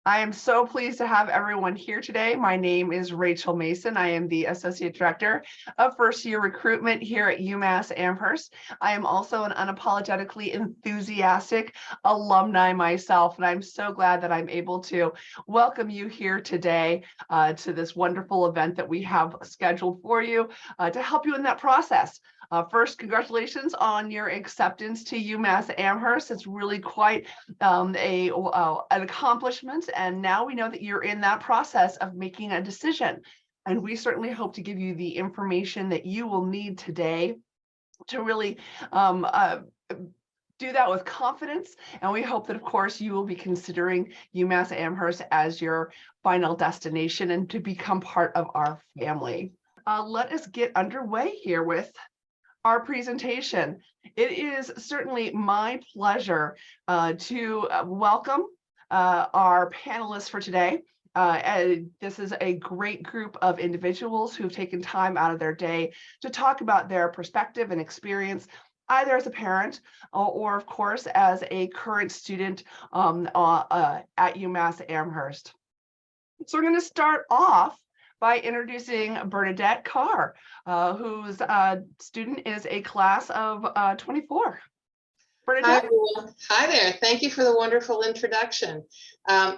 I am so pleased to have everyone here today. My name is Rachel Mason. I am the Associate Director of First Year Recruitment here at UMass Amherst. I am also an unapologetically enthusiastic alumni myself, and I'm so glad that I'm able to welcome you here today to this wonderful event that we have scheduled for you to help you in that process. First, congratulations on your acceptance to UMass Amherst. It's really quite an accomplishment, and now we know that you're in that process of making a decision. And we certainly hope to give you the information that you will need today to really do that with confidence. And we hope that, of course, you will be considering UMass Amherst as your final destination and to become part of our family. Let us get underway here with our presentation. It is certainly my pleasure to welcome our panelists for today. This is a great group of individuals who've taken time out of their day to talk about their perspective and experience, either as a parent or of course, as a current student at UMass Amherst. So we're going to start off by introducing Bernadette Carr, whose student is a class of 24. Bernadette. Hi, everyone. Hi there. Thank you for the wonderful introduction.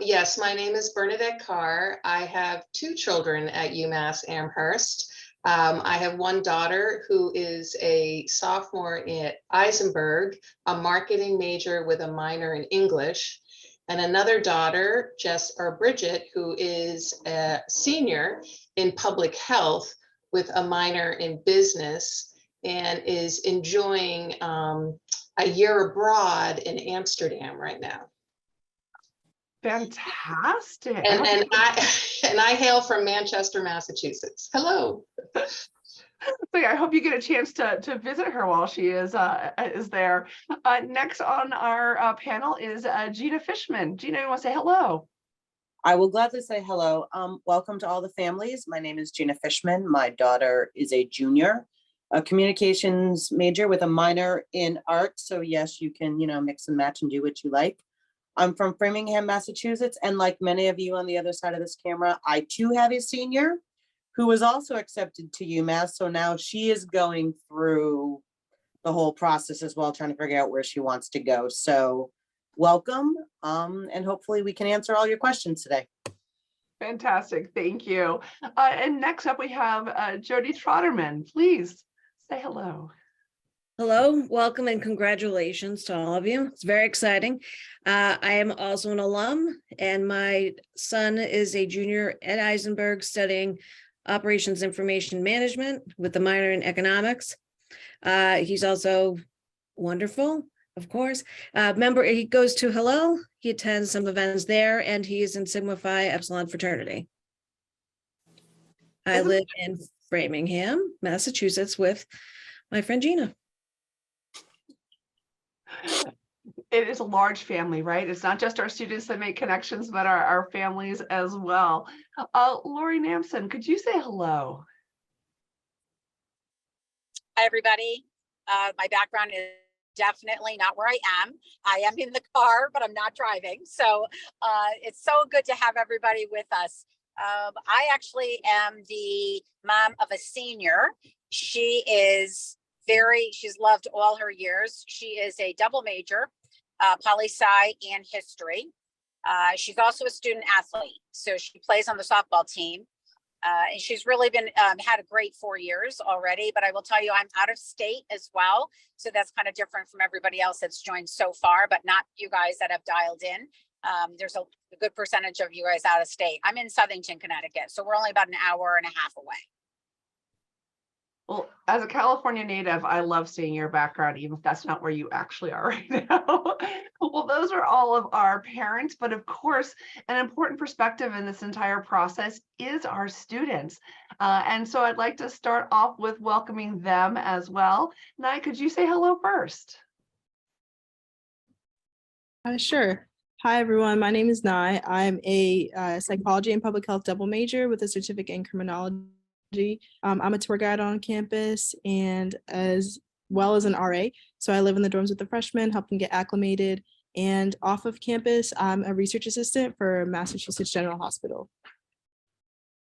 Yes, my name is Bernadette Carr. I have two children at UMass Amherst. I have one daughter who is a sophomore at Eisenberg, a marketing major with a minor in English, and another daughter, Bridget, who is a senior in public health with a minor in business and is enjoying a year abroad in Amsterdam right now. Fantastic. And I hail from Manchester, Massachusetts. Hello. So yeah, I hope you get a chance to visit her while she is there. Next on our panel is Gina Fishman. Gina, you want to say hello? I will gladly say hello. Welcome to all the families. My name is Gina Fishman. My daughter is a junior, a communications major with a minor in art. So yes, you can, mix and match and do what you like. I'm from Framingham, Massachusetts. And like many of you on the other side of this camera, I too have a senior who was also accepted to UMass. So now she is going through the whole process as well, trying to figure out where she wants to go. So welcome, and hopefully we can answer all your questions today. Fantastic, thank you. And next up we have Jody Trotterman. Please say hello. Hello, welcome and congratulations to all of you. It's very exciting. I am also an alum, and my son is a junior at Eisenberg studying operations information management with a minor in economics. He's also wonderful, of course. He goes to Hillel, he attends some events there, and he is in Sigma Phi Epsilon fraternity. I live in Framingham, Massachusetts with my friend Gina. It is a large family, right? It's not just our students that make connections, but our families as well. Lori Namson, could you say hello? Hi, everybody. My background is definitely not where I am. I am in the car, but I'm not driving. So it's so good to have everybody with us. I actually am the mom of a senior. She's loved all her years. She is a double major, poli-sci and history. She's also a student athlete. So she plays on the softball team. And she's really been had a great 4 years already, but I will tell you, I'm out of state as well. So that's kind of different from everybody else that's joined so far, but not you guys that have dialed in. There's a good percentage of you guys out of state. I'm in Southington, Connecticut. So we're only about an hour and a half away. Well, as a California native, I love seeing your background, even if that's not where you actually are right now. Well, those are all of our parents, but of course, an important perspective in this entire process is our students. And so I'd like to start off with welcoming them as well. Nye, could you say hello first? Sure. Hi, everyone. My name is Nye. I'm a psychology and public health double major with a certificate in criminology. I'm a tour guide on campus and as well as an RA. So I live in the dorms with the freshmen, help them get acclimated And off of campus, I'm a research assistant for Massachusetts General Hospital.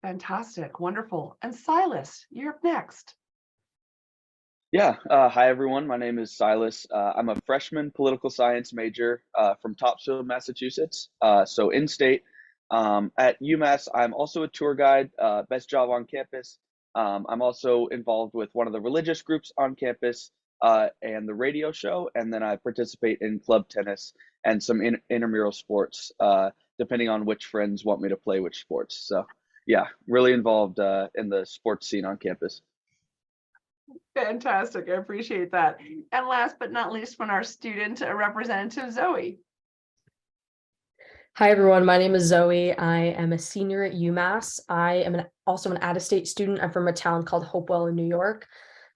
Fantastic, wonderful. And Silas, you're up next. Yeah, hi everyone. My name is Silas. I'm a freshman political science major from Topsfield, Massachusetts. So in state, at UMass, I'm also a tour guide, best job on campus. I'm also involved with one of the religious groups on campus and the radio show. And then I participate in club tennis and some intramural sports, depending on which friends want me to play which sports. So yeah, really involved in the sports scene on campus. Fantastic, I appreciate that. And last but not least, from our student representative, Zoe. Hi, everyone. My name is Zoe. I am a senior at UMass. I am also an out-of-state student. I'm from a town called Hopewell in New York.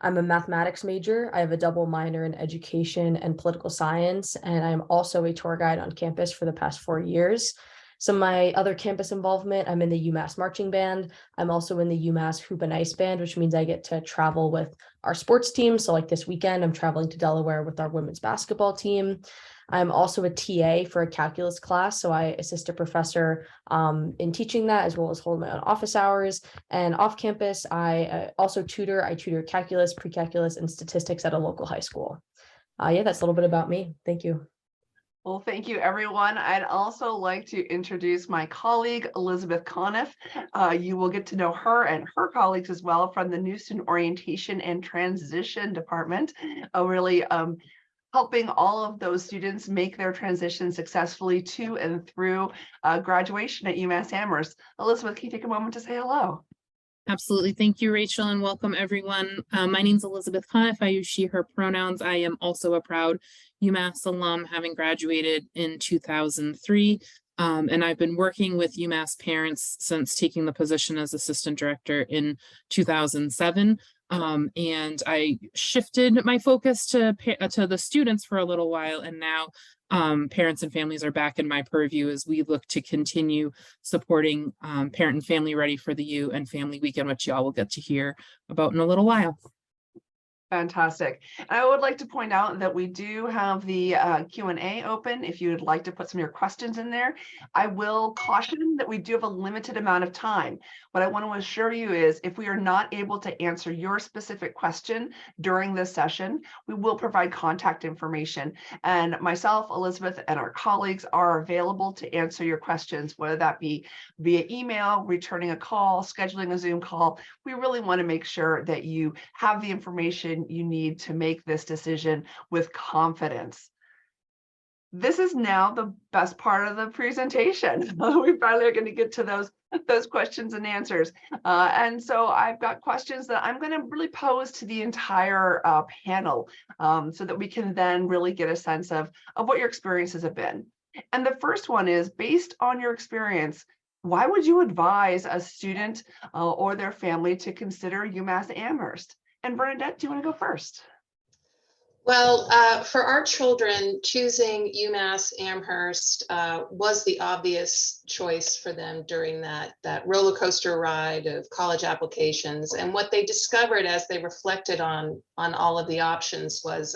I'm a mathematics major. I have a double minor in education and political science, and I'm also a tour guide on campus for the past 4 years. Some of my other campus involvement, I'm in the UMass marching band. I'm also in the UMass hoop and ice band, which means I get to travel with our sports team. So like this weekend, I'm traveling to Delaware with our women's basketball team. I'm also a TA for a calculus class, so I assist a professor in teaching that, as well as hold my own office hours. And off campus, I also tutor. I tutor calculus, pre-calculus, and statistics at a local high school. Yeah, that's a little bit about me. Thank you. Well, thank you, everyone. I'd also like to introduce my colleague, Elizabeth Conniff. You will get to know her and her colleagues as well from the New Student Orientation and Transition Department, really helping all of those students make their transition successfully to and through graduation at UMass Amherst. Elizabeth, can you take a moment to say hello? Absolutely. Thank you, Rachel, and welcome everyone. My name is Elizabeth Conniff. I use she, her pronouns. I am also a proud UMass alum, having graduated in 2003. And I've been working with UMass parents since taking the position as assistant director in 2007. And I shifted my focus to the students for a little while, and now parents and families are back in my purview as we look to continue supporting Parent and Family Ready for the U and Family Weekend, which y'all will get to hear about in a little while. Fantastic. I would like to point out that we do have the Q&A open if you would like to put some of your questions in there. I will caution that we do have a limited amount of time. What I want to assure you is if we are not able to answer your specific question during this session, we will provide contact information. And myself, Elizabeth, and our colleagues are available to answer your questions, whether that be via email, returning a call, scheduling a Zoom call. We really want to make sure that you have the information you need to make this decision with confidence. This is now the best part of the presentation. We finally are going to get to those questions and answers. And so I've got questions that I'm going to really pose to the entire panel so that we can then really get a sense of what your experiences have been. And the first one is, based on your experience, why would you advise a student or their family to consider UMass Amherst? And Bernadette, do you want to go first? Well, for our children, choosing UMass Amherst was the obvious choice for them during that roller coaster ride of college applications. And what they discovered as they reflected on all of the options was,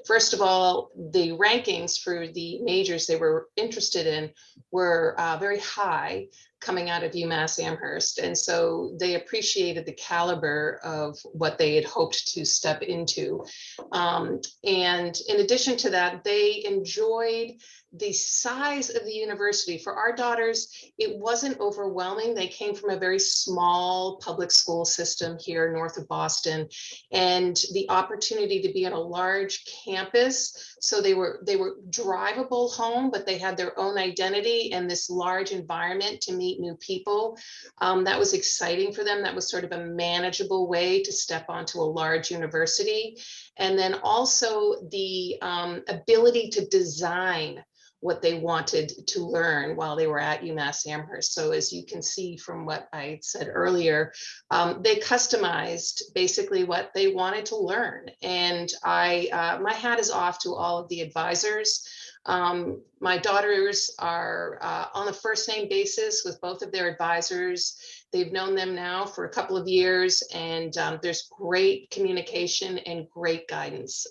first of all, the rankings for the majors they were interested in were very high coming out of UMass Amherst. And so they appreciated the caliber of what they had hoped to step into. And in addition to that, they enjoyed the size of the university. For our daughters, it wasn't overwhelming. They came from a very small public school system here north of Boston, and the opportunity to be on a large campus. So they were drivable home, but they had their own identity and this large environment to meet new people. That was exciting for them. That was sort of a manageable way to step onto a large university. And then also the ability to design what they wanted to learn while they were at UMass Amherst. So as you can see from what I said earlier, they customized basically what they wanted to learn. And my hat is off to all of the advisors. My daughters are on a first name basis with both of their advisors. They've known them now for a couple of years, and there's great communication and great guidance.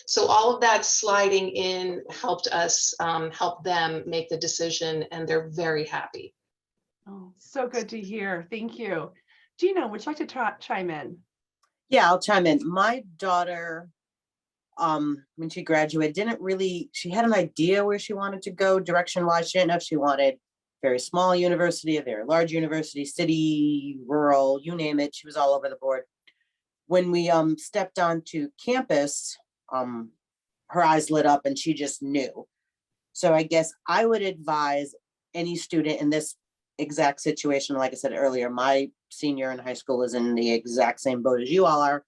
So all of that sliding in helped us help them make the decision, and they're very happy. Oh, so good to hear. Thank you. Gina, would you like to chime in? Yeah, I'll chime in. My daughter, when she graduated, she had an idea where she wanted to go direction wise. She didn't know if she wanted very small university, a very large university, city, rural, you name it. She was all over the board. When we stepped onto campus, her eyes lit up and she just knew. So I guess I would advise any student in this exact situation, like I said earlier, my senior in high school is in the exact same boat as you all are,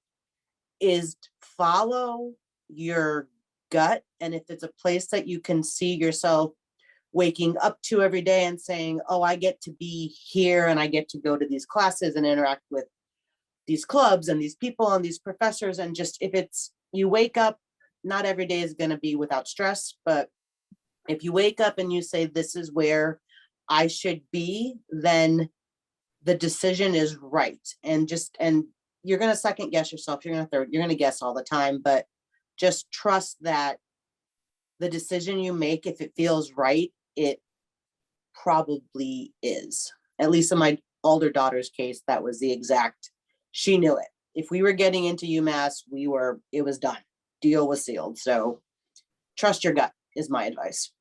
is follow your gut. And if it's a place that you can see yourself waking up to every day and saying, oh, I get to be here and I get to go to these classes and interact with these clubs and these people and these professors, and just if it's, you wake up, not every day is going to be without stress, but if you wake up and you say, this is where I should be, then the decision is right. And you're going to second guess yourself. You're going to guess all the time, but just trust that the decision you make, if it feels right, it probably is. At least in my older daughter's case, that was the exact, she knew it. If we were getting into UMass, it was done. Deal was sealed. So trust your gut is my advice.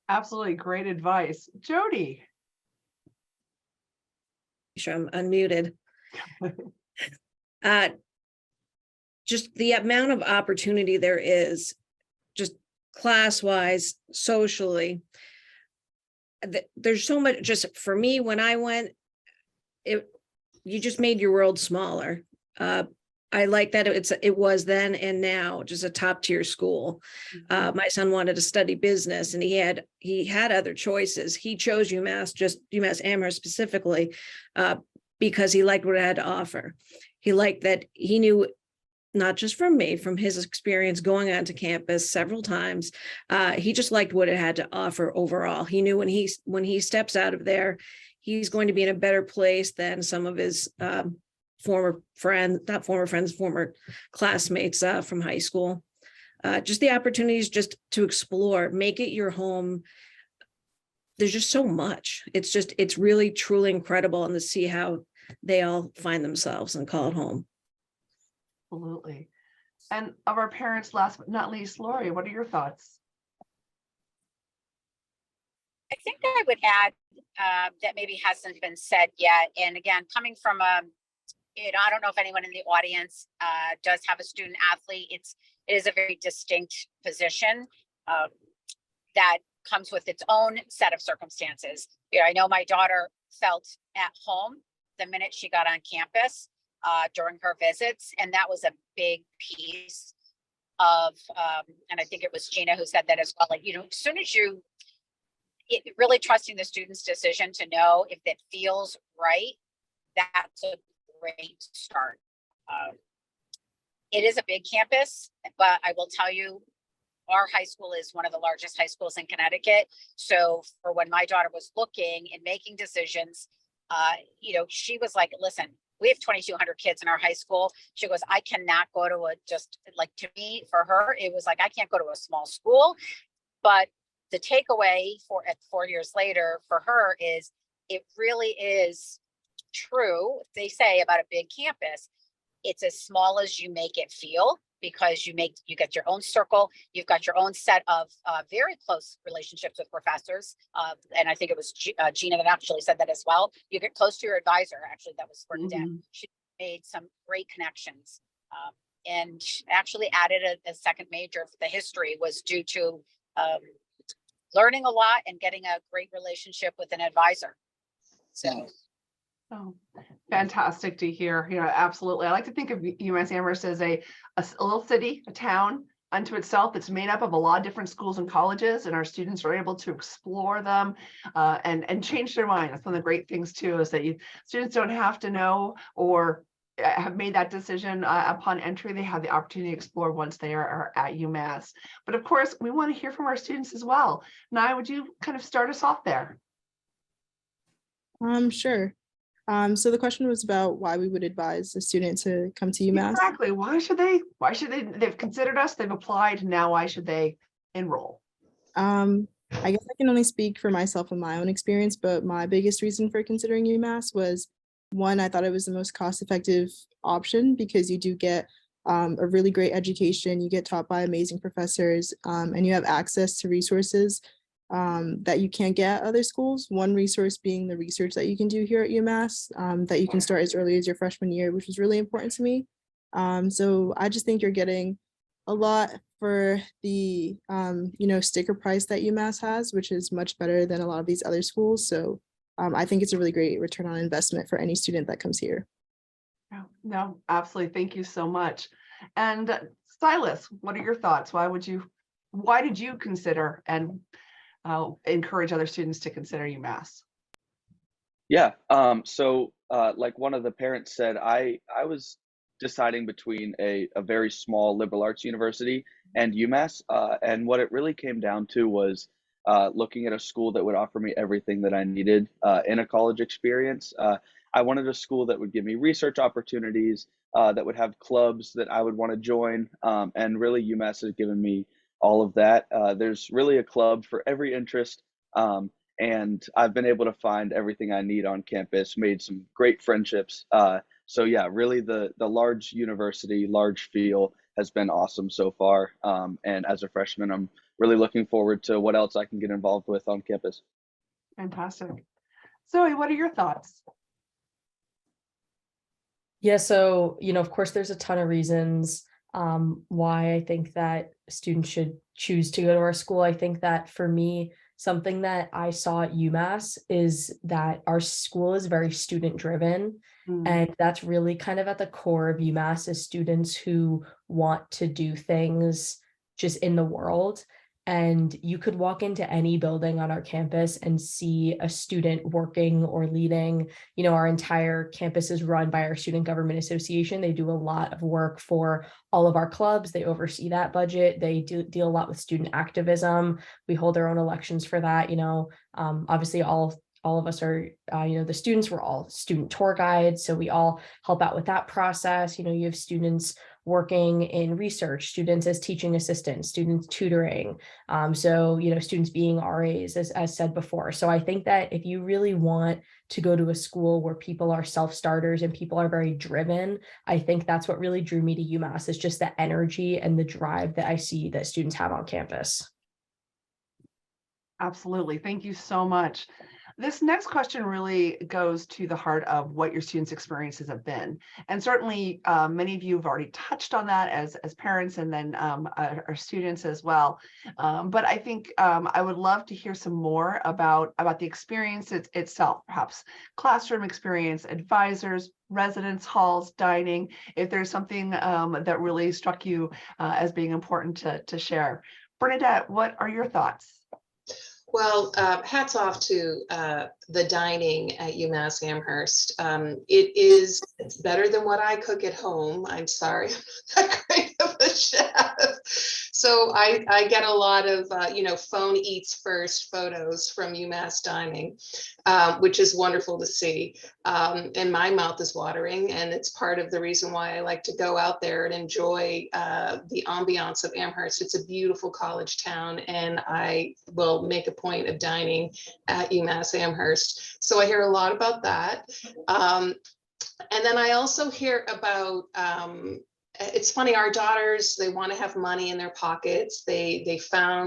Absolutely great advice. Jody. Sure, I'm unmuted. Just the amount of opportunity there is, just class-wise, socially. There's so much. Just for me, when I went, you just made your world smaller. I like that it was then and now just a top tier school. My son wanted to study business and he had other choices. He chose UMass Amherst specifically because he liked what it had to offer. He liked that he knew, not just from me, from his experience going onto campus several times, he just liked what it had to offer overall. He knew when he steps out of there, he's going to be in a better place than some of his former classmates from high school. Just the opportunities just to explore, make it your home. There's just so much. It's really truly incredible, and to see how they all find themselves and call it home. Absolutely. And of our parents, last but not least, Lori, what are your thoughts? I think I would add that maybe hasn't been said yet. And again, coming from I don't know if anyone in the audience does have a student athlete. It is a very distinct position that comes with its own set of circumstances. I know my daughter felt at home the minute she got on campus during her visits, and that was a big piece of, and I think it was Gina who said that as well. Like, as soon as really trusting the student's decision to know if it feels right, that's a great start. It is a big campus, but I will tell you, our high school is one of the largest high schools in Connecticut. So for when my daughter was looking and making decisions, she was like, listen, we have 2,200 kids in our high school. She goes, I cannot go to to me, for her, it was like, I can't go to a small school. But the takeaway for 4 years later for her is, it really is true. They say about a big campus, it's as small as you make it feel, because you get your own circle. You've got your own set of very close relationships with professors. And I think it was Gina that actually said that as well. You get close to your advisor. Actually, that was Bernadette. She made some great connections and actually added a second major. The history was due to learning a lot and getting a great relationship with an advisor. So. Oh, fantastic to hear. Absolutely. I like to think of UMass Amherst as a little city, a town unto itself. It's made up of a lot of different schools and colleges, and our students are able to explore them and change their mind. That's one of the great things too, is that students don't have to know or have made that decision upon entry. They have the opportunity to explore once they are at UMass. But of course, we want to hear from our students as well. Nai, would you kind of start us off there? Sure. So the question was about why we would advise a student to come to UMass. Exactly. Why should they, they've considered us, they've applied, now why should they enroll? I guess I can only speak for myself and my own experience, but my biggest reason for considering UMass was, one, I thought it was the most cost-effective option because you do get a really great education, you get taught by amazing professors, and you have access to resources that you can't get at other schools. One resource being the research that you can do here at UMass, that you can start as early as your freshman year, which was really important to me. So I just think you're getting a lot for the sticker price that UMass has, which is much better than a lot of these other schools. So I think it's a really great return on investment for any student that comes here. No, absolutely. Thank you so much. And Silas, what are your thoughts? Why did you consider and encourage other students to consider UMass? Yeah. So like one of the parents said, I was deciding between a very small liberal arts university and UMass. And what it really came down to was looking at a school that would offer me everything that I needed in a college experience. I wanted a school that would give me research opportunities, that would have clubs that I would want to join. And really, UMass has given me all of that. There's really a club for every interest. And I've been able to find everything I need on campus, made some great friendships. So yeah, really the large university, large feel has been awesome so far. And as a freshman, I'm really looking forward to what else I can get involved with on campus. Fantastic. Zoe, what are your thoughts? Yeah, so, of course, there's a ton of reasons why I think that students should choose to go to our school. I think that for me, something that I saw at UMass is that our school is very student driven. And that's really kind of at the core of UMass, is students who want to do things just in the world. And you could walk into any building on our campus and see a student working or leading. Our entire campus is run by our Student Government Association. They do a lot of work for all of our clubs. They oversee that budget. They deal a lot with student activism. We hold our own elections for that. Obviously all of us are, the students, we're all student tour guides. So we all help out with that process. You have students working in research, students as teaching assistants, students tutoring. So, students being RAs, as said before. So I think that if you really want to go to a school where people are self-starters and people are very driven, I think that's what really drew me to UMass, is just the energy and the drive that I see that students have on campus. Absolutely. Thank you so much. This next question really goes to the heart of what your students' experiences have been. And certainly many of you have already touched on that as parents, and then our students as well. But I think I would love to hear some more about the experience itself, perhaps classroom experience, advisors, residence halls, dining, if there's something that really struck you as being important to share. Bernadette, what are your thoughts? Well, hats off to the dining at UMass Amherst. It's better than what I cook at home. I'm sorry, I'm not that great of a chef. So I get a lot of, phone eats first photos from UMass dining, which is wonderful to see. And my mouth is watering, and it's part of the reason why I like to go out there and enjoy the ambiance of Amherst. It's a beautiful college town, and I will make a point of dining at UMass Amherst. So I hear a lot about that. And then I also hear about, it's funny, our daughters, they want to have money in their pockets. They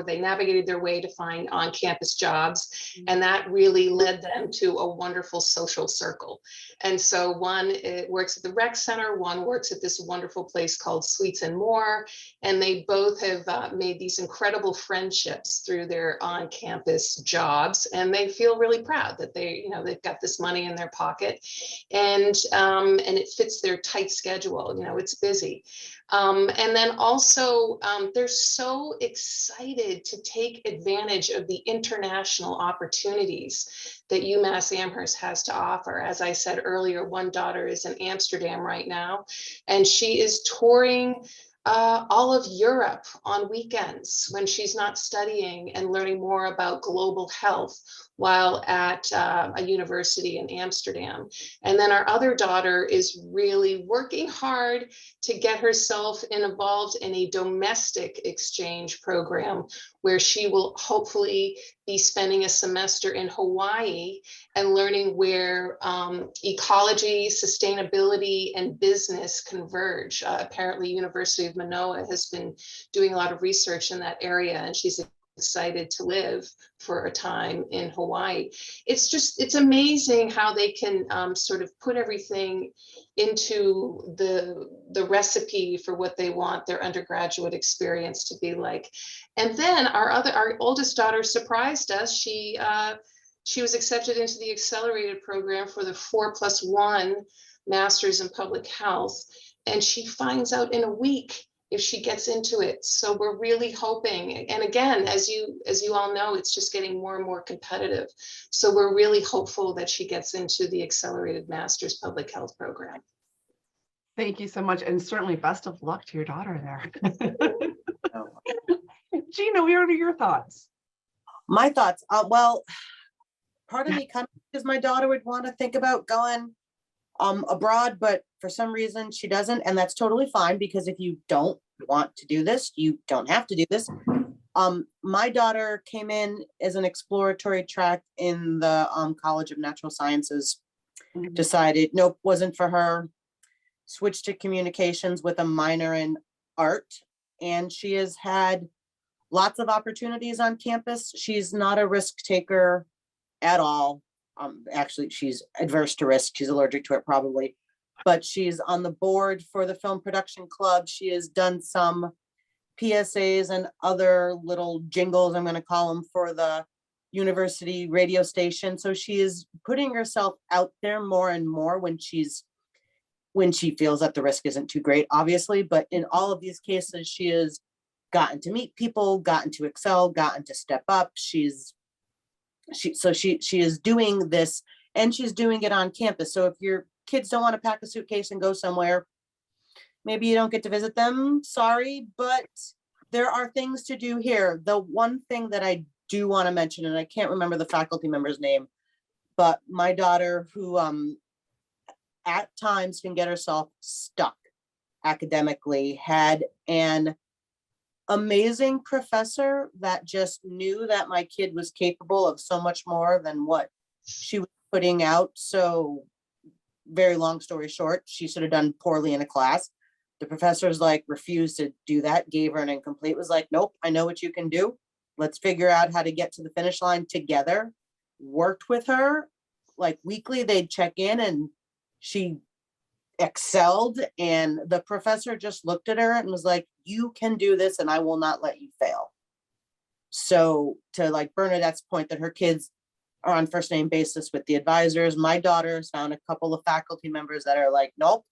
navigated their way to find on-campus jobs, and that really led them to a wonderful social circle. And so one works at the rec center, one works at this wonderful place called Sweets and More, and they both have made these incredible friendships through their on-campus jobs, and they feel really proud that they've got this money in their pocket, and it fits their tight schedule. It's busy. And then also, they're so excited to take advantage of the international opportunities that UMass Amherst has to offer. As I said earlier, one daughter is in Amsterdam right now, and she is touring all of Europe on weekends when she's not studying and learning more about global health while at a university in Amsterdam. And then our other daughter is really working hard to get herself involved in a domestic exchange program where she will hopefully be spending a semester in Hawaii and learning where ecology, sustainability, and business converge. Apparently, University of Manoa has been doing a lot of research in that area, and she's excited to live for a time in Hawaii. It's amazing how they can sort of put everything into the recipe for what they want their undergraduate experience to be like. And then our oldest daughter surprised us. She was accepted into the accelerated program for the 4+1 Masters in Public Health, and she finds out in a week if she gets into it. So we're really hoping, and again, as you all know, it's just getting more and more competitive. So we're really hopeful that she gets into the accelerated Masters Public Health program. Thank you so much, and certainly best of luck to your daughter there. Gina, we are your thoughts. My thoughts, well, part of me kind of because my daughter would want to think about going abroad, but for some reason she doesn't, and that's totally fine, because if you don't want to do this, you don't have to do this. My daughter came in as an exploratory track in the College of Natural Sciences, decided nope, wasn't for her, switched to communications with a minor in art, and she has had lots of opportunities on campus. She's not a risk taker at all. Actually, she's adverse to risk. She's allergic to it probably, but she's on the board for the Film Production Club. She has done some PSAs and other little jingles, I'm going to call them, for the university radio station. So she is putting herself out there more and more when she feels that the risk isn't too great, obviously. But in all of these cases, she has gotten to meet people, gotten to excel, gotten to step up. She is doing this, and she's doing it on campus. So if your kids don't want to pack a suitcase and go somewhere, maybe you don't get to visit them, sorry, but there are things to do here. The one thing that I do want to mention, and I can't remember the faculty member's name, but my daughter, who at times can get herself stuck academically, had an amazing professor that just knew that my kid was capable of so much more than what she was putting out. So very long story short, she should have done poorly in a class. The professor's like refused to do that, gave her an incomplete, was like, nope, I know what you can do. Let's figure out how to get to the finish line together. Worked with her, like weekly, they'd check in, and she excelled, and the professor just looked at her and was like, you can do this and I will not let you fail. So to like Bernadette's point that her kids are on first name basis with the advisors, my daughter's found a couple of faculty members that are like, nope,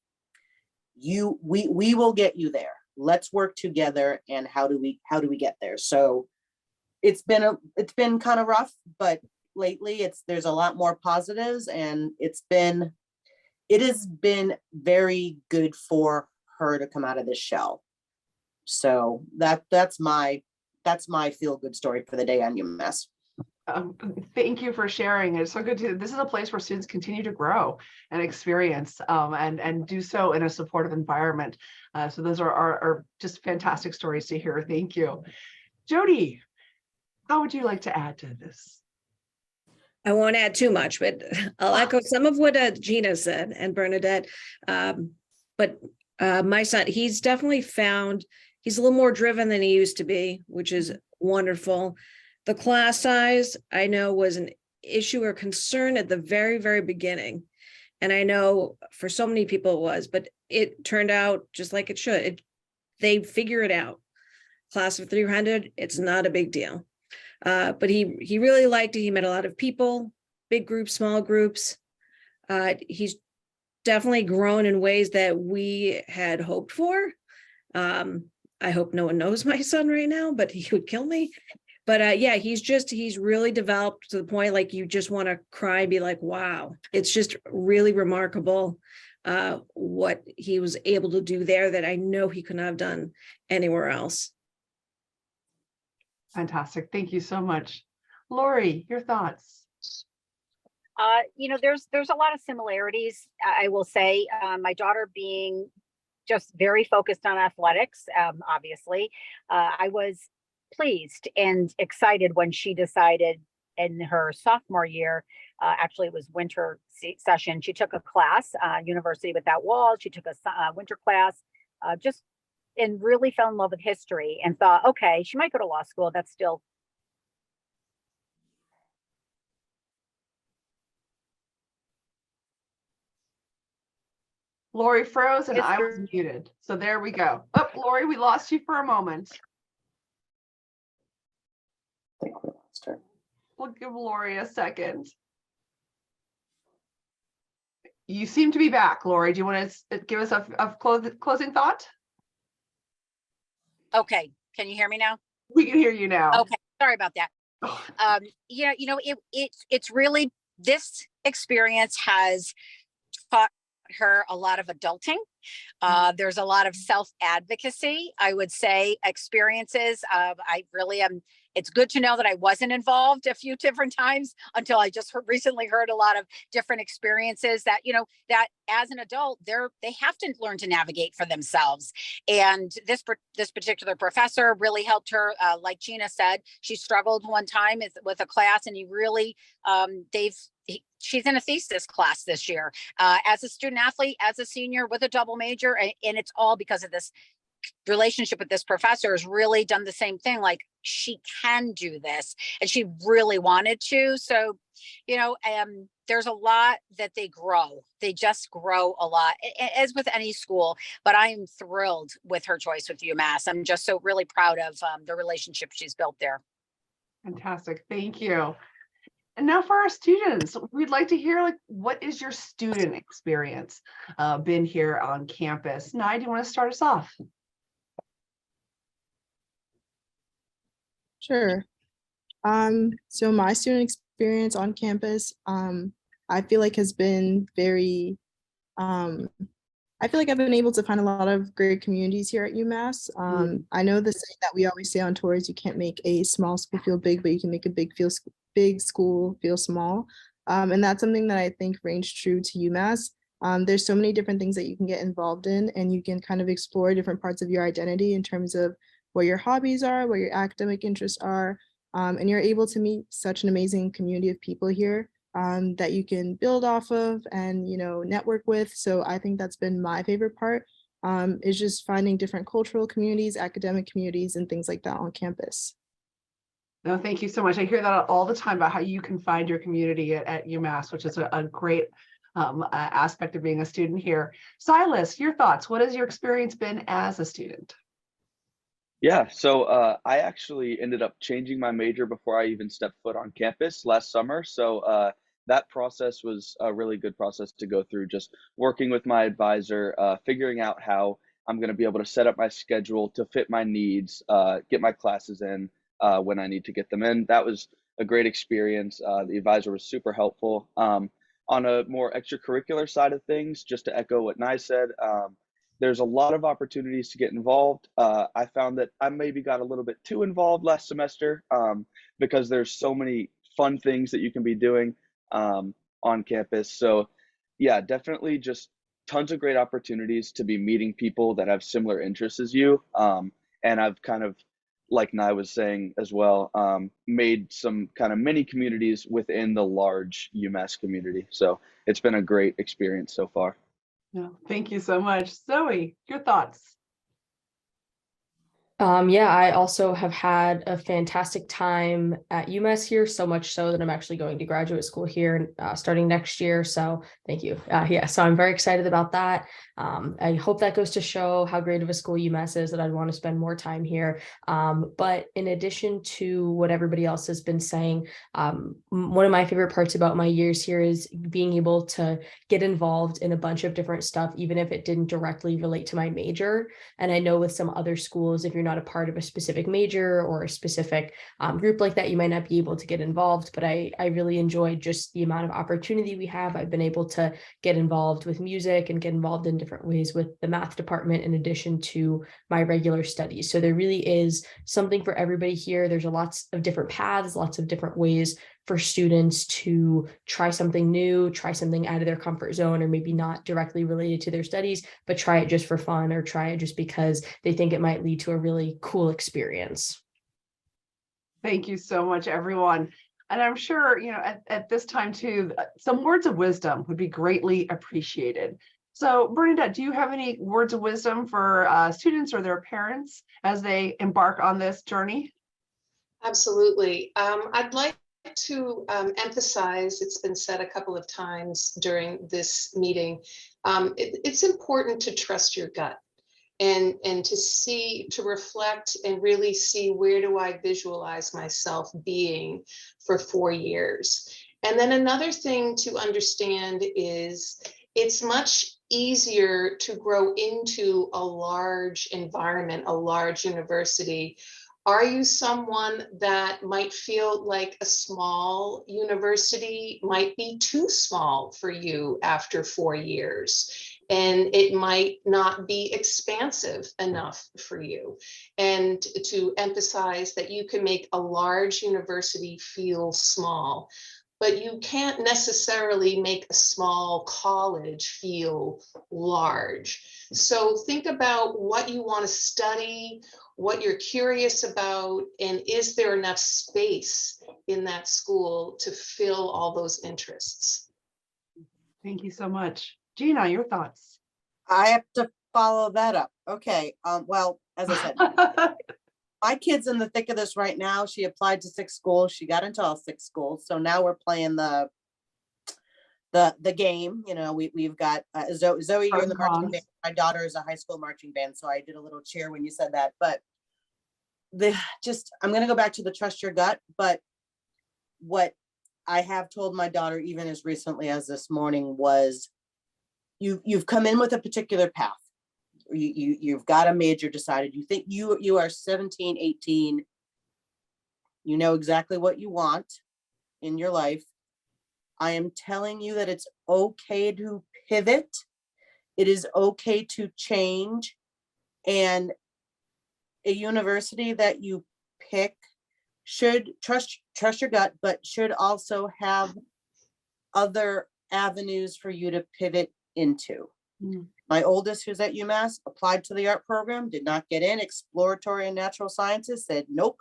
we will get you there. Let's work together. And how do we get there? So it's been kind of rough, but lately there's a lot more positives, and it has been very good for her to come out of this shell. So that's my feel good story for the day on UMass. Thank you for sharing. It's so good this is a place where students continue to grow and experience and do so in a supportive environment. So those are just fantastic stories to hear. Thank you. Jody, how would you like to add to this? I won't add too much, but I'll echo some of what Gina said and Bernadette. But my son, he's definitely he's a little more driven than he used to be, which is wonderful. The class size, I know, was an issue or concern at the very, very beginning. And I know for so many people it was, but it turned out just like it should. They figure it out. Class of 300, it's not a big deal. But he really liked it. He met a lot of people, big groups, small groups. He's definitely grown in ways that we had hoped for. I hope no one knows my son right now, but he would kill me. But yeah, he's really developed to the point like you just want to cry and be like, wow, it's just really remarkable what he was able to do there that I know he could not have done anywhere else. Fantastic. Thank you so much. Lori, your thoughts? There's a lot of similarities, I will say. My daughter being just very focused on athletics, obviously. I was pleased and excited when she decided in her sophomore year, actually it was winter session, she took a class, University Without Walls. She took a winter class, and really fell in love with history and thought, okay, she might go to law school. That's still. Lori froze and I was muted. So there we go. Oh, Lori, we lost you for a moment. I think we lost her. We'll give Lori a second. You seem to be back, Lori. Do you want to give us a closing thought? Okay. Can you hear me now? We can hear you now. Okay. Sorry about that. It's really, this experience has taught her a lot of adulting. There's a lot of self-advocacy, I would say, experiences. I really am. It's good to know that I wasn't involved a few different times until I just recently heard a lot of different experiences that, that as an adult, they have to learn to navigate for themselves. And this particular professor really helped her. Like Gina said, she struggled one time with a class, and he really, she's in a thesis class this year as a student athlete, as a senior with a double major. And it's all because of this relationship with this professor has really done the same thing. Like, she can do this, and she really wanted to. So, there's a lot that they grow. They just grow a lot, as with any school. But I'm thrilled with her choice with UMass. I'm just so really proud of the relationship she's built there. Fantastic. Thank you. And now for our students, we'd like to hear, what is your student experience been here on campus? Nye, do you want to start us off? Sure. So my student experience on campus, I feel like has been very, I feel like I've been able to find a lot of great communities here at UMass. I know the saying that we always say on tours, you can't make a small school feel big, but you can make a big school feel small. And that's something that I think rings true to UMass. There's so many different things that you can get involved in, and you can kind of explore different parts of your identity in terms of what your hobbies are, what your academic interests are. And you're able to meet such an amazing community of people here that you can build off of and, network with. So I think that's been my favorite part, is just finding different cultural communities, academic communities, and things like that on campus. No, thank you so much. I hear that all the time about how you can find your community at UMass, which is a great aspect of being a student here. Silas, your thoughts. What has your experience been as a student? Yeah, so I actually ended up changing my major before I even stepped foot on campus last summer. So that process was a really good process to go through, just working with my advisor, figuring out how I'm going to be able to set up my schedule to fit my needs, get my classes in when I need to get them in. That was a great experience. The advisor was super helpful. On a more extracurricular side of things, just to echo what Nye said, there's a lot of opportunities to get involved. I found that I maybe got a little bit too involved last semester because there's so many fun things that you can be doing on campus. So yeah, definitely just tons of great opportunities to be meeting people that have similar interests as you. And I've kind of, like Nye was saying as well, made some kind of mini communities within the large UMass community. So it's been a great experience so far. No, thank you so much. Zoe, your thoughts? Yeah, I also have had a fantastic time at UMass here, so much so that I'm actually going to graduate school here starting next year. So thank you. Yeah, so I'm very excited about that. I hope that goes to show how great of a school UMass is, that I'd want to spend more time here. But in addition to what everybody else has been saying, one of my favorite parts about my years here is being able to get involved in a bunch of different stuff, even if it didn't directly relate to my major. And I know with some other schools, if you're not not a part of a specific major or a specific group like that, you might not be able to get involved. But I really enjoyed just the amount of opportunity we have. I've been able to get involved with music and get involved in different ways with the math department in addition to my regular studies. So there really is something for everybody here. There's lots of different paths, lots of different ways for students to try something new, try something out of their comfort zone, or maybe not directly related to their studies, but try it just for fun or try it just because they think it might lead to a really cool experience. Thank you so much, everyone. And I'm sure, at this time too, some words of wisdom would be greatly appreciated. So Bernadette, do you have any words of wisdom for students or their parents as they embark on this journey? Absolutely. I'd like to emphasize, it's been said a couple of times during this meeting, it's important to trust your gut and to reflect and really see, where do I visualize myself being for 4 years? And then another thing to understand is it's much easier to grow into a large environment, a large university. Are you someone that might feel like a small university might be too small for you after 4 years? And it might not be expansive enough for you. And to emphasize that you can make a large university feel small, but you can't necessarily make a small college feel large. So think about what you want to study, what you're curious about, and is there enough space in that school to fill all those interests? Thank you so much. Gina, your thoughts? I have to follow that up. Okay, well, as I said, my kid's in the thick of this right now. She applied to 6 schools. She got into all 6 schools. So now we're playing the game. We've got Zoe, you're in the marching band. My daughter is a high school marching band, so I did a little cheer when you said that. But I'm going to go back to the trust your gut. But what I have told my daughter, even as recently as this morning, was you've come in with a particular path. You've got a major decided. You think you are 17, 18. You know exactly what you want in your life. I am telling you that it's okay to pivot. It is okay to change. And a university that you pick should trust your gut, but should also have other avenues for you to pivot into. My oldest, who's at UMass, applied to the art program, did not get in. Exploratory and natural sciences, said nope.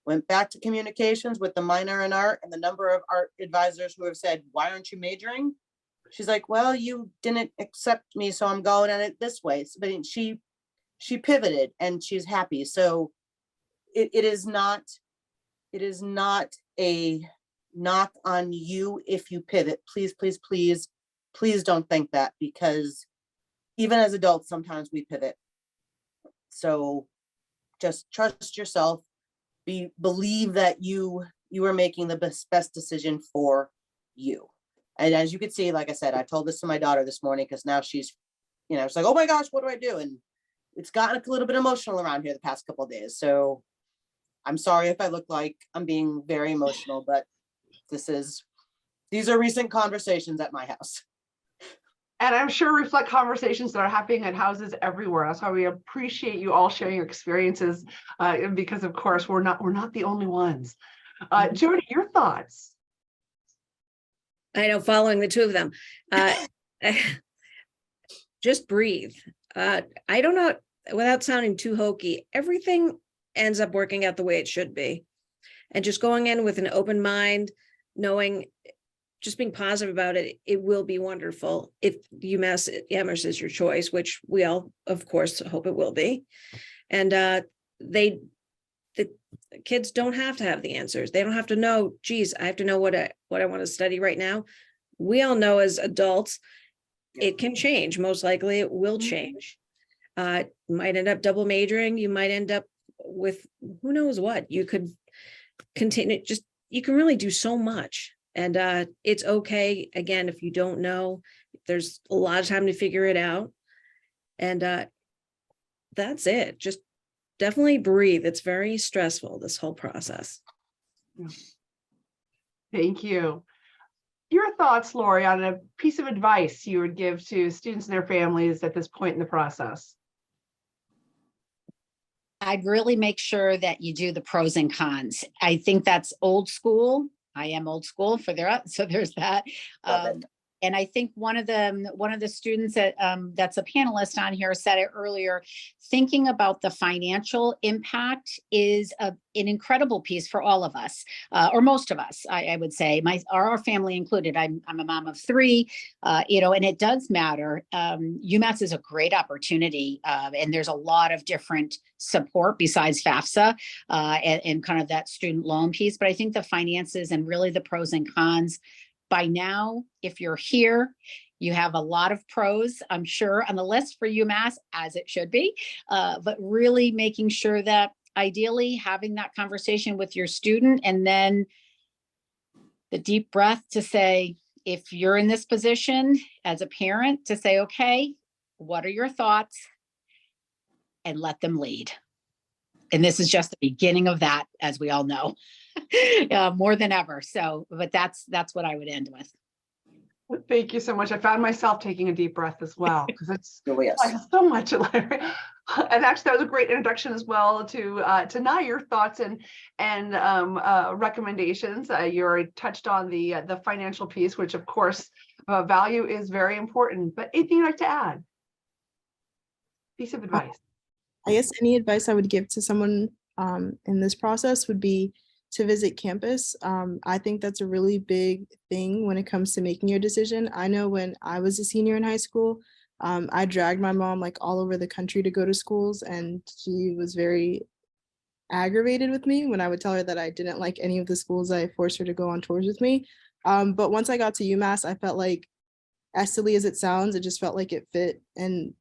Went back to communications with the minor in art, and the number of art advisors who have said, why aren't you majoring? She's like, well, you didn't accept me, so I'm going at it this way. So, but she pivoted and she's happy. So it is not a knock on you if you pivot. Please don't think that, because even as adults, sometimes we pivot. So just trust yourself. Believe that you are making the best decision for you. And as you can see, like I said, I told this to my daughter this morning, because now she's like, oh my gosh, what do I do? And it's gotten a little bit emotional around here the past couple of days. So I'm sorry if I look like I'm being very emotional, but these are recent conversations at my house. And I'm sure reflect conversations that are happening at houses everywhere. That's why we appreciate you all sharing your experiences, because of course we're not the only ones. Jody, your thoughts? I know, following the two of them, just breathe. I don't know, without sounding too hokey, everything ends up working out the way it should be. And just going in with an open mind, knowing, just being positive about it, it will be wonderful. If UMass Amherst is your choice, which we all, of course, hope it will be. And the kids don't have to have the answers. They don't have to know, geez, I have to know what I want to study right now. We all know as adults, it can change. Most likely it will change. You might end up double majoring. You might end up with who knows what. You could continue, you can really do so much. And it's okay, again, if you don't know, there's a lot of time to figure it out. And that's it. Just definitely breathe. It's very stressful, this whole process. Thank you. Your thoughts, Lori, on a piece of advice you would give to students and their families at this point in the process? I'd really make sure that you do the pros and cons. I think that's old school. I am old school so there's that. Love it. And I think one of the students that that's a panelist on here said it earlier, thinking about the financial impact is an incredible piece for all of us, or most of us, I would say, our family included. I'm a mom of 3, and it does matter. UMass is a great opportunity, and there's a lot of different support besides FAFSA and kind of that student loan piece. But I think the finances and really the pros and cons. By now, if you're here, you have a lot of pros, I'm sure, on the list for UMass, as it should be, but really making sure that ideally having that conversation with your student, and then the deep breath to say, if you're in this position as a parent, to say, okay, what are your thoughts? And let them lead. And this is just the beginning of that, as we all know. More than ever. So, but that's what I would end with. Thank you so much. I found myself taking a deep breath as well, because it's Yes. so much. And actually, that was a great introduction as well to Nia, your thoughts and recommendations. You already touched on the financial piece, which of course value is very important. But anything you'd like to add? Piece of advice. I guess any advice I would give to someone in this process would be to visit campus. I think that's a really big thing when it comes to making your decision. I know when I was a senior in high school, I dragged my mom like all over the country to go to schools, and she was very aggravated with me when I would tell her that I didn't like any of the schools. I forced her to go on tours with me. But once I got to UMass, I felt like, as silly as it sounds, it just felt like it fit, and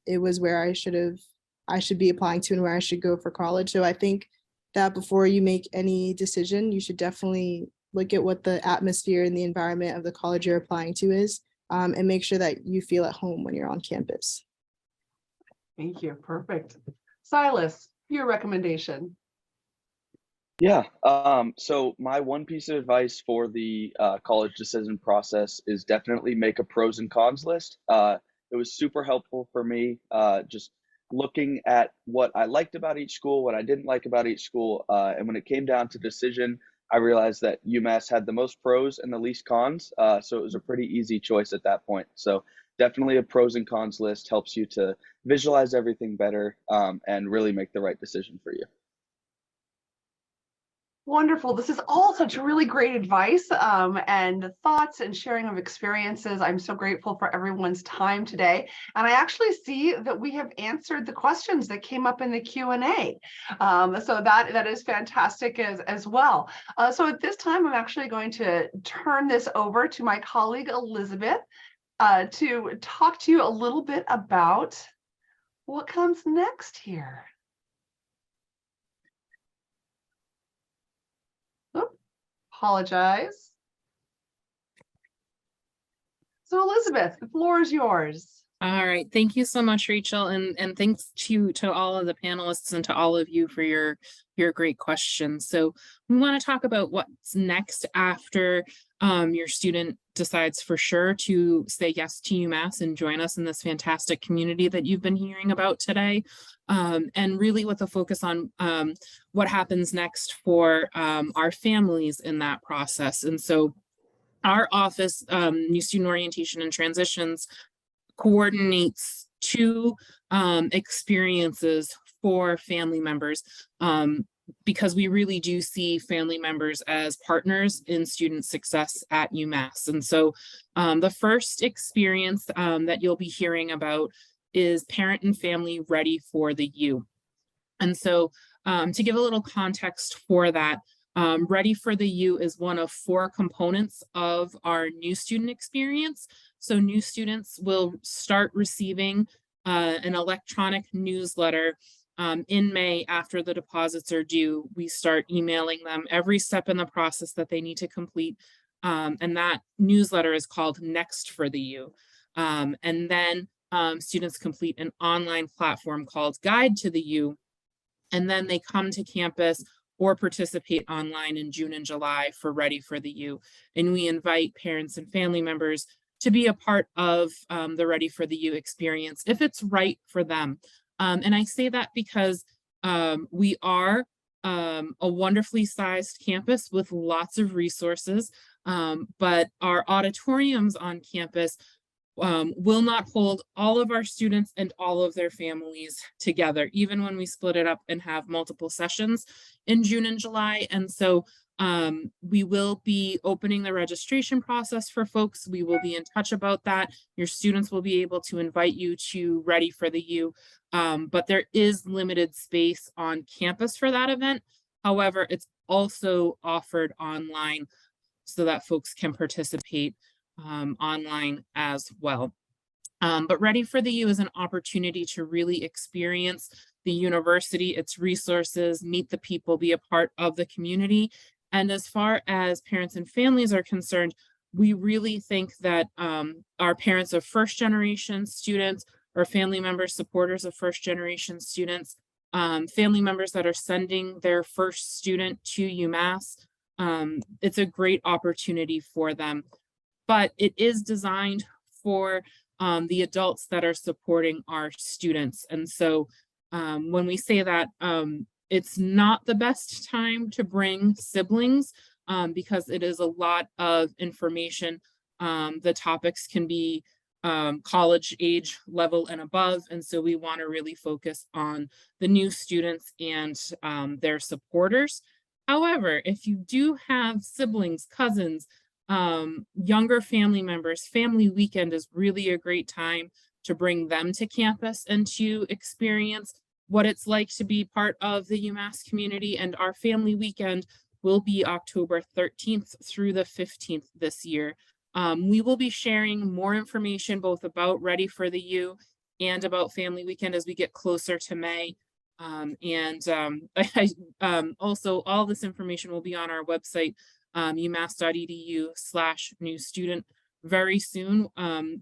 it was where I should be applying to and where I should go for college. So I think that before you make any decision, you should definitely look at what the atmosphere and the environment of the college you're applying to is, and make sure that you feel at home when you're on campus. Thank you. Perfect. Silas, your recommendation. Yeah. So my one piece of advice for the college decision process is definitely make a pros and cons list. It was super helpful for me, just looking at what I liked about each school, what I didn't like about each school. And when it came down to decision, I realized that UMass had the most pros and the least cons. So it was a pretty easy choice at that point. So definitely a pros and cons list helps you to visualize everything better and really make the right decision for you. Wonderful. This is all such really great advice and thoughts and sharing of experiences. I'm so grateful for everyone's time today. And I actually see that we have answered the questions that came up in the Q&A. So that is fantastic as well. So at this time, I'm actually going to turn this over to my colleague, Elizabeth, to talk to you a little bit about what comes next here. Apologize. So Elizabeth, the floor is yours. All right. Thank you so much, Rachel. And thanks to all of the panelists and to all of you for your great questions. So we want to talk about what's next after your student decides for sure to say yes to UMass and join us in this fantastic community that you've been hearing about today. And really with a focus on what happens next for our families in that process. And so our office, New Student Orientation and Transitions, coordinates 2 experiences for family members because we really do see family members as partners in student success at UMass. And so the first experience that you'll be hearing about is Parent and Family Ready for the U. And so to give a little context for that, Ready for the U is one of 4 components of our new student experience. So new students will start receiving an electronic newsletter in May after the deposits are due. We start emailing them every step in the process that they need to complete. And that newsletter is called Next for the U. And then students complete an online platform called Guide to the U, And then they come to campus or participate online in June and July for Ready for the U. And we invite parents and family members to be a part of the Ready for the U experience if it's right for them. And I say that because we are a wonderfully sized campus with lots of resources, but our auditoriums on campus will not hold all of our students and all of their families together, even when we split it up and have multiple sessions in June and July. And so we will be opening the registration process for folks. We will be in touch about that. Your students will be able to invite you to Ready for the U, but there is limited space on campus for that event. However, it's also offered online so that folks can participate online as well. But Ready for the U is an opportunity to really experience the university, its resources, meet the people, be a part of the community. And as far as parents and families are concerned, we really think that our parents of first generation students or family members, supporters of first generation students, family members that are sending their first student to UMass, it's a great opportunity for them. But it is designed for the adults that are supporting our students. And so when we say that, it's not the best time to bring siblings because it is a lot of information. The topics can be college age level and above. And so we want to really focus on the new students and their supporters. However, if you do have siblings, cousins, younger family members, family weekend is really a great time to bring them to campus and to experience what it's like to be part of the UMass community. And our family weekend will be October 13th through the 15th this year. We will be sharing more information both about Ready for the U and about family weekend as we get closer to May. Also all this information will be on our website, umass.edu/new student very soon.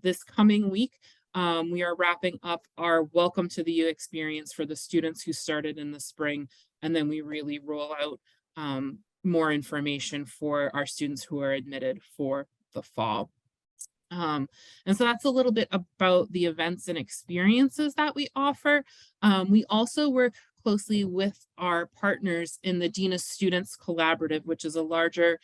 This coming week, we are wrapping up our Welcome to the U experience for the students who started in the spring. And then we really roll out more information for our students who are admitted for the fall. And so that's a little bit about the events and experiences that we offer. We also work closely with our partners in the Dean of Students Collaborative, which is a larger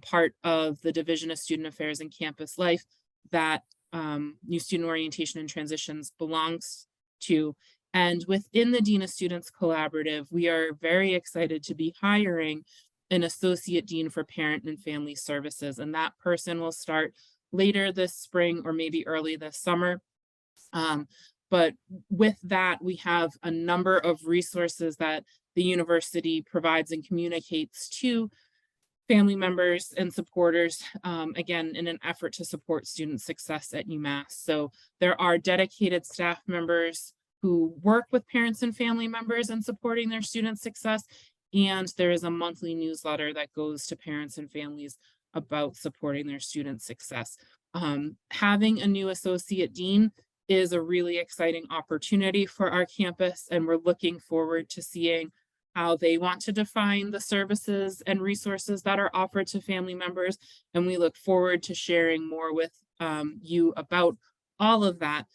part of the Division of Student Affairs and Campus Life that New Student Orientation and Transitions belongs to. And within the Dean of Students Collaborative, we are very excited to be hiring an Associate Dean for Parent and Family Services. And that person will start later this spring or maybe early this summer. But with that, we have a number of resources that the university provides and communicates to family members and supporters, again, in an effort to support student success at UMass. So there are dedicated staff members who work with parents and family members in supporting their student success. And there is a monthly newsletter that goes to parents and families about supporting their student success. Having a new associate dean is a really exciting opportunity for our campus, and we're looking forward to seeing how they want to define the services and resources that are offered to family members. And we look forward to sharing more with you about all of that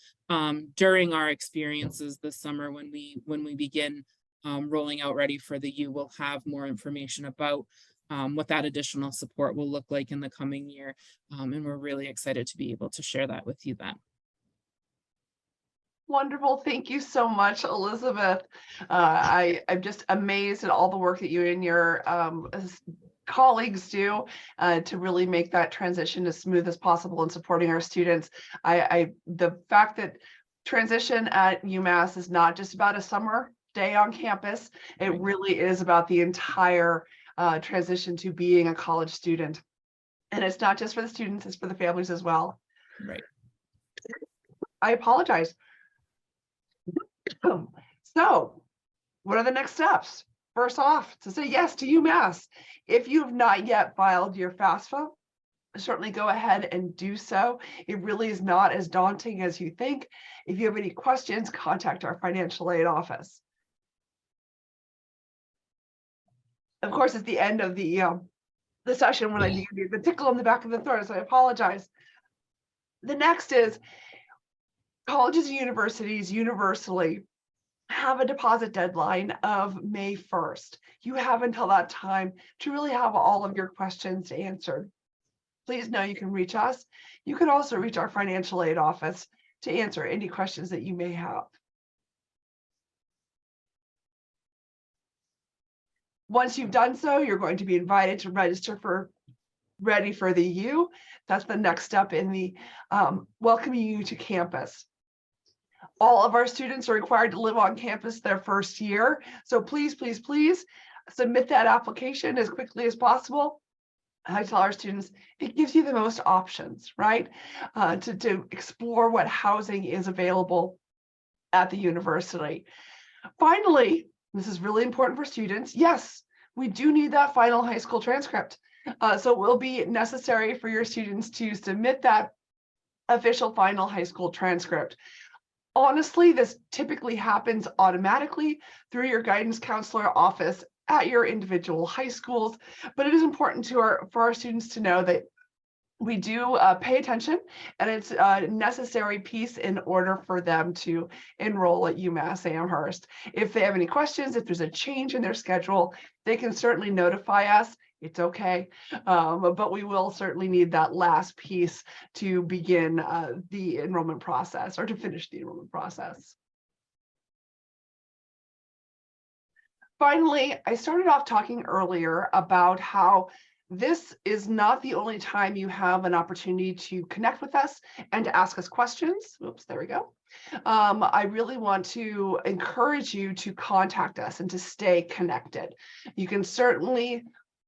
during our experiences this summer when we begin rolling out Ready for the U. We'll have more information about what that additional support will look like in the coming year. And we're really excited to be able to share that with you then. Wonderful. Thank you so much, Elizabeth. I'm just amazed at all the work that you and your colleagues do to really make that transition as smooth as possible in supporting our students. The fact that transition at UMass is not just about a summer day on campus, it really is about the entire transition to being a college student. And it's not just for the students, it's for the families as well. Right. I apologize. So what are the next steps? First off, to say yes to UMass. If you have not yet filed your FAFSA, certainly go ahead and do so. It really is not as daunting as you think. If you have any questions, contact our financial aid office. Of course, it's the end of the session when I do the tickle in the back of the throat, so I apologize. The next is colleges and universities universally have a deposit deadline of May 1st. You have until that time to really have all of your questions answered. Please know you can reach us. You can also reach our financial aid office to answer any questions that you may have. Once you've done so, you're going to be invited to register for Ready for the U. That's the next step in the welcoming you to campus. All of our students are required to live on campus their first year. So please, please, please submit that application as quickly as possible. I tell our students, it gives you the most options, right? To explore what housing is available at the university. Finally, this is really important for students. Yes, we do need that final high school transcript. So it will be necessary for your students to submit that official final high school transcript. Honestly, this typically happens automatically through your guidance counselor office at your individual high schools, but it is important for our students to know that we do pay attention, and it's a necessary piece in order for them to enroll at UMass Amherst. If they have any questions, if there's a change in their schedule, they can certainly notify us. It's okay, but we will certainly need that last piece to begin the enrollment process, or to finish the enrollment process. Finally, I started off talking earlier about how this is not the only time you have an opportunity to connect with us and to ask us questions. Oops, there we go. I really want to encourage you to contact us and to stay connected. You can certainly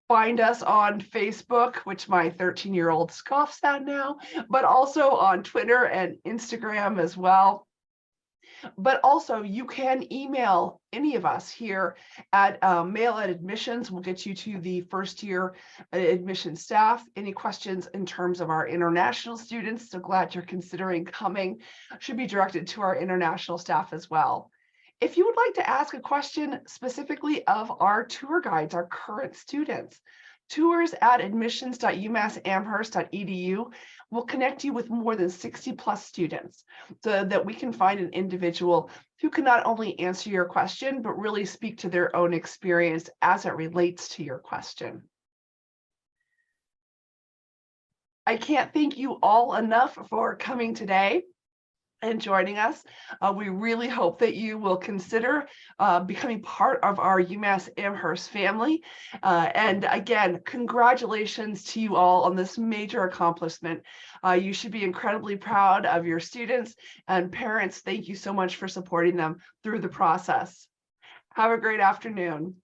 find us on Facebook, which my 13-year-old scoffs at now, but also on Twitter and Instagram as well. But also you can email any of us here at Mail at Admissions. We'll get you to the first year admission staff. Any questions in terms of our international students, so glad you're considering coming, should be directed to our international staff as well. If you would like to ask a question specifically of our tour guides, our current students, tours at admissions.umassamherst.edu will connect you with more than 60+ students, so that we can find an individual who can not only answer your question, but really speak to their own experience as it relates to your question. I can't thank you all enough for coming today and joining us. We really hope that you will consider becoming part of our UMass Amherst family. And again, congratulations to you all on this major accomplishment. You should be incredibly proud of your students, and parents, thank you so much for supporting them through the process. Have a great afternoon.